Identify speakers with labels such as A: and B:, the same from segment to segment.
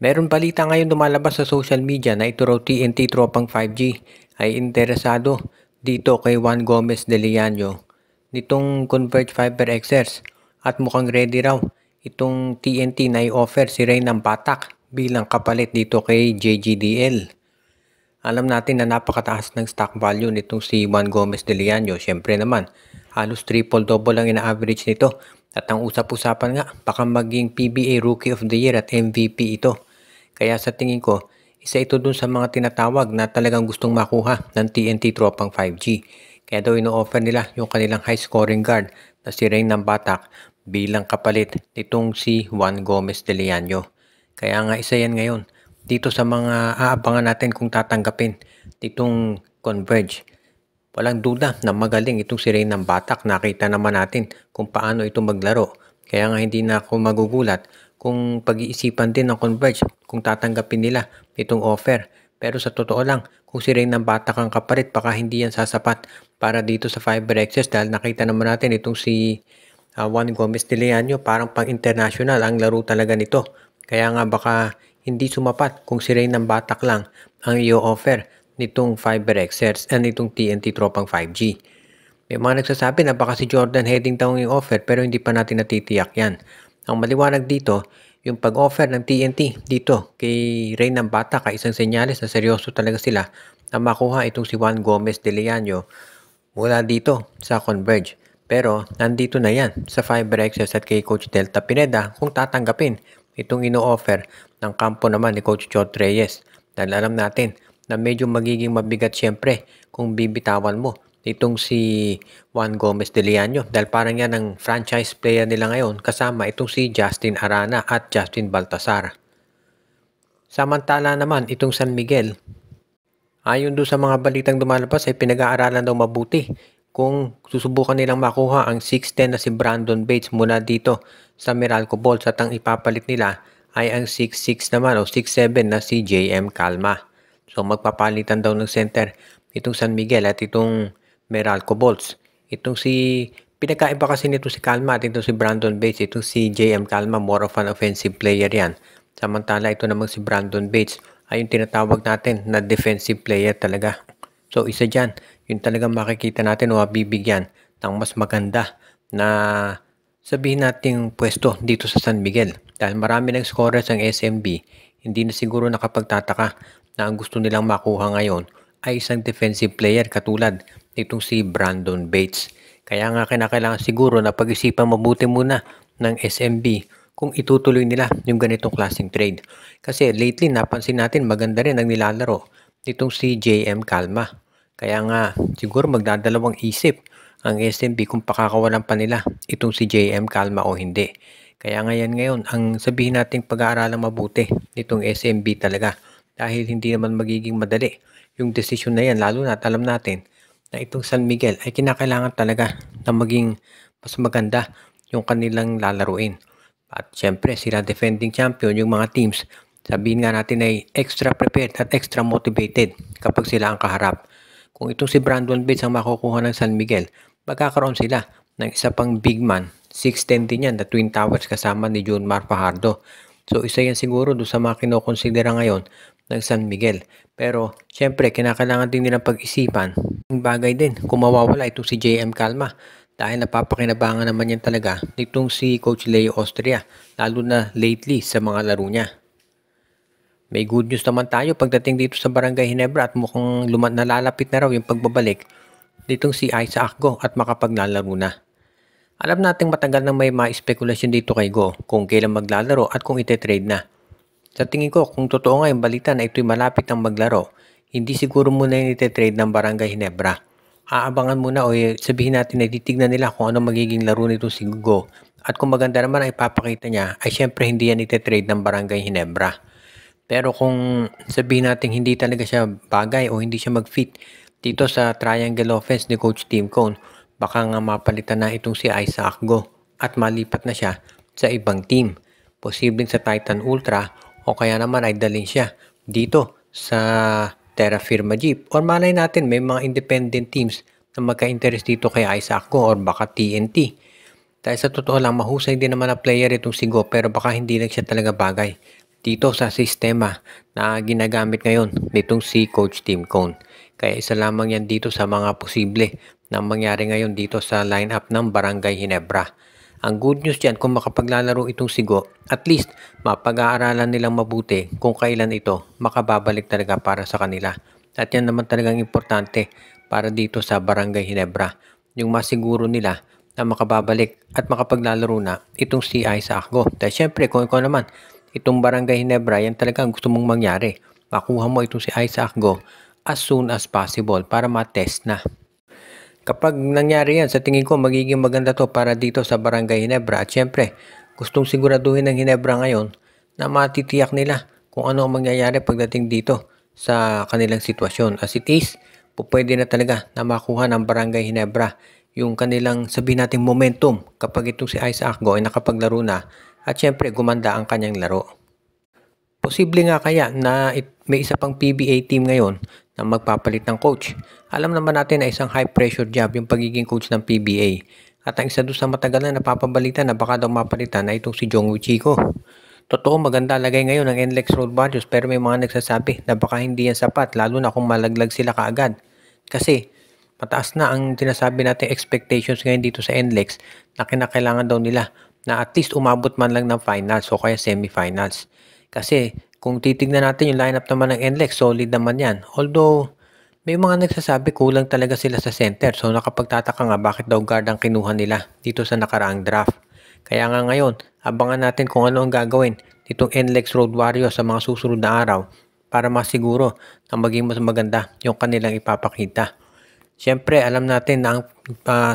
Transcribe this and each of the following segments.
A: Meron balita ngayon lumalabas sa social media na ito raw TNT Tropang 5G ay interesado dito kay Juan Gomez de Leano nitong Converge Fiber XRs at mukhang ready raw itong TNT na i-offer si Reynam Batak bilang kapalit dito kay JGDL. Alam natin na napakataas ng stock value nitong si Juan Gomez de Leano. Siyempre naman, halos triple-double ang ina-average nito. At ang usap-usapan nga, baka maging PBA Rookie of the Year at MVP ito. Kaya sa tingin ko, isa ito dun sa mga tinatawag na talagang gustong makuha ng TNT Tropang 5G. Kaya daw ino-offer nila yung kanilang high-scoring guard na si Reynam Batak bilang kapalit nitong si Juan Gomez de Leano. Kaya nga isa yan ngayon dito sa mga aabangan natin kung tatanggapin itong Converge. Walang duda na magaling itong si Reynam Batak. Nakita naman natin kung paano ito maglaro. Kaya nga hindi na ako magugulat kung pag-iisipan din ng Converge kung tatanggapin nila itong offer. Pero sa totoo lang, kung si Reynam Batak ang kapalit, baka hindi yan sasapat para dito sa Fiber Access dahil nakita naman natin itong si Juan Gomez de Leano parang pang-international ang laro talaga nito. Kaya nga baka hindi sumapat kung si Reynam Batak lang ang i-offer nitong Fiber XRs nitong TNT Tropang 5G. May mga nagsasabi na baka si Jordan Heading daw ang i-offer pero hindi pa natin natitiyak yan. Ang maliwanag dito, yung pag-offer ng TNT dito kay Reynam Batak ay isang senyales na seryoso talaga sila na makuha itong si Juan Gomez de Leano mula dito sa Converge. Pero nandito na yan sa Fiber XRs at kay Coach Delta Pineda kung tatanggapin itong ino-offer ng kampo naman ni Coach Chot Reyes. Dahil alam natin na medyo magiging mabigat siyempre kung bibitawan mo itong si Juan Gomez de Leano dahil parang yan ang franchise player nila ngayon kasama itong si Justin Arana at Justin Baltasar. Samantala naman itong San Miguel, ayon doon sa mga balitang lumalabas ay pinag-aaralan daw mabuti kung susubukan nilang makuha ang 6'10 na si Brandon Bates mula dito sa Meralco Bulls at ang ipapalit nila ay ang 6'6 naman o 6'7 na si JM Calma. So magpapalitan daw ng center itong San Miguel at itong Meralco Bulls. Itong si pinakaiba kasi nito si Calma at itong si Brandon Bates. Itong si JM Calma more of an offensive player yan. Samantala ito namang si Brandon Bates ay yung tinatawag natin na defensive player talaga. So isa dyan, yung talagang makikita natin o mabibigyan ng mas maganda na sabihin natin pwesto dito sa San Miguel. Dahil marami ng scorers ang SMB, hindi na siguro nakapagtataka na ang gusto nilang makuha ngayon ay isang defensive player katulad nitong si Brandon Bates. Kaya nga kinakailangan siguro na pag-isipan mabuti muna ng SMB kung itutuloy nila yung ganitong klaseng trade. Kasi lately napansin natin maganda rin ang nilalaro nitong si JM Calma. Kaya nga siguro magdadalawang isip ang SMB kung pakakawalan pa nila itong si JM Calma o hindi. Kaya ngayon ang sabihin nating pag-aaralang mabuti nitong SMB talaga dahil hindi naman magiging madali yung desisyon na yan lalo na alam natin na itong San Miguel ay kinakailangan talaga na maging mas maganda yung kanilang lalaruin. At syempre sila defending champion yung mga teams sabihin nga natin ay extra prepared at extra motivated kapag sila ang kaharap. Kung itong si Brandon Bates ang makukuha ng San Miguel, magkakaroon sila ng isa pang big man. 6'10 din yan, the Twin Towers kasama ni Junmar Fajardo. So isa yan siguro doon sa mga kinokonsidera ngayon ng San Miguel. Pero syempre kinakailangan din nilang pag-isipan. Ang bagay din kung mawawala itong si JM Calma. Dahil napapakinabangan naman yan talaga nitong si Coach Leo Austria. Lalo na lately sa mga laro niya. May good news naman tayo pagdating dito sa Barangay Ginebra at mukhang nalalapit na raw yung pagbabalik ditong si Isaac Go at makapaglalaro na. Alam nating matagal nang may mga spekulasyon dito kay Go kung kailan maglalaro at kung ite-trade na. Sa tingin ko kung totoo nga yung balita na ito'y malapit ng maglaro, hindi siguro muna yung ite-trade ng Barangay Ginebra. Aabangan muna o sabihin natin na titignan nila kung ano magiging laro nito si Go at kung maganda naman ay ipapakita niya ay syempre hindi yan ite-trade ng Barangay Ginebra. Pero kung sabihin natin hindi talaga siya bagay o hindi siya mag-fit dito sa triangle offense ni Coach Tim Cone, baka nga mapalitan na itong si Isaac Go at malipat na siya sa ibang team. Posibleng sa Titan Ultra o kaya naman ay dalhin siya dito sa Terra Firma Jeep. Or malay natin may mga independent teams na magka-interest dito kay Isaac Go or baka TNT. Dahil sa totoo lang mahusay din naman na player itong si Go pero baka hindi lang siya talaga bagay dito sa sistema na ginagamit ngayon nitong si Coach Tim Cone. Kaya isa lamang yan dito sa mga posible na mangyari ngayon dito sa lineup ng Barangay Ginebra. Ang good news dyan, kung makapaglalaro itong Sigo, at least mapag-aaralan nilang mabuti kung kailan ito makababalik talaga para sa kanila. At yan naman talagang importante para dito sa Barangay Ginebra. Yung masiguro nila na makababalik at makapaglalaro na itong si Isaac Go. Dahil syempre kung ikaw naman, itong Barangay Ginebra, yan talagang gusto mong mangyari. Makuha mo itong si Isaac Go as soon as possible para matest na. Kapag nangyari yan, sa tingin ko magiging maganda to para dito sa Barangay Ginebra. At syempre, gustong siguraduhin ng Ginebra ngayon na matitiyak nila kung ano ang mangyayari pagdating dito sa kanilang sitwasyon. As it is, pwede na talaga na makuha ng Barangay Ginebra yung kanilang sabihin natin momentum kapag itong si Isaac Go ay nakapaglaro na at syempre gumanda ang kanyang laro. Posible nga kaya na may isa pang PBA team ngayon na magpapalit ng coach. Alam naman natin na isang high pressure job yung pagiging coach ng PBA. At ang isa doon sa matagal na napapabalita na baka daw mapalitan na itong si Jongwoo Chico. Totoo, maganda lagay ngayon ng NLEX Road Warriors pero may mga nagsasabi na baka hindi yan sapat lalo na kung malaglag sila kaagad. Kasi mataas na ang sinasabi natin expectations ngayon dito sa NLEX na kinakailangan daw nila na at least umabot man lang ng finals o kaya semifinals. Kasi kung titignan natin yung lineup naman ng NLEX, solid naman yan. Although may mga nagsasabi kulang talaga sila sa center. So nakapagtataka nga bakit daw guard ang kinuha nila dito sa nakaraang draft. Kaya nga ngayon, abangan natin kung ano ang gagawin nitong NLEX Road Warriors sa mga susunod na araw para masiguro na maging mas maganda yung kanilang ipapakita. Siyempre, alam natin na ang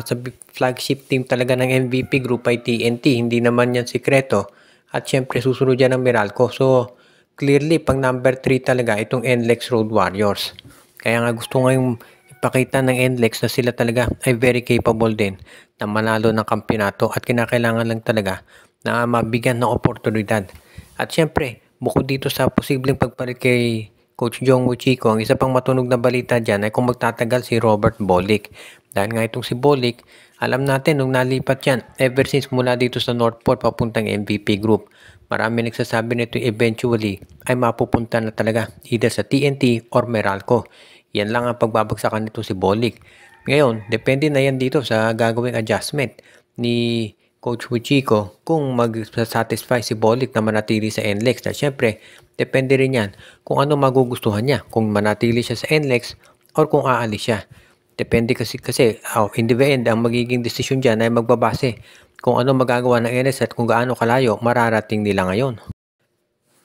A: sa flagship team talaga ng MVP group ay TNT. Hindi naman yan sikreto. At siyempre, susunod yan ng Meralco. So, clearly, pang number 3 talaga itong NLEX Road Warriors. Kaya nga gusto ngayong ipakita ng NLEX na sila talaga ay very capable din na manalo ng kampyonato at kinakailangan lang talaga na mabigyan ng oportunidad. At siyempre, bukod dito sa posibleng pagpalit kay Coach Jongwoo Chico, ang isa pang matunog na balita dyan ay kung magtatagal si Robert Bolick. Dahil nga itong si Bolick, alam natin nung nalipat yan, ever since mula dito sa Northport papuntang MVP Group, marami nagsasabi nito eventually ay mapupunta na talaga either sa TNT or Meralco. Yan lang ang pagbabagsakan nito si Bolick. Ngayon, depende na yan dito sa gagawing adjustment ni Coach Chico kung mag-satisfy si Bolick na manatili sa NLEX. Na syempre, depende rin yan kung ano magugustuhan niya. Kung manatili siya sa NLEX or kung aalis siya. Depende kasi in the end, ang magiging desisyon dyan ay magbabase kung ano magagawa ng NLEX at kung gaano kalayo mararating nila ngayon.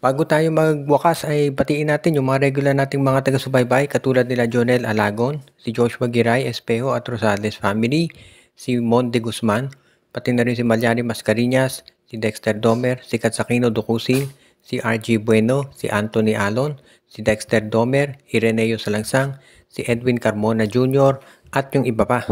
A: Bago tayo magwakas ay batiin natin yung mga regular nating mga taga-subaybay katulad nila Jonel Alagon, si Joshua Giray, Espejo at Rosales family, si Monde Guzman, pati na rin si Malyari Mascareñas, si Dexter Domer, si Katsakino Ducusin, si RG Bueno, si Anthony Alon, si Dexter Domer, Ireneo Salangsang, si Edwin Carmona Jr. at yung iba pa.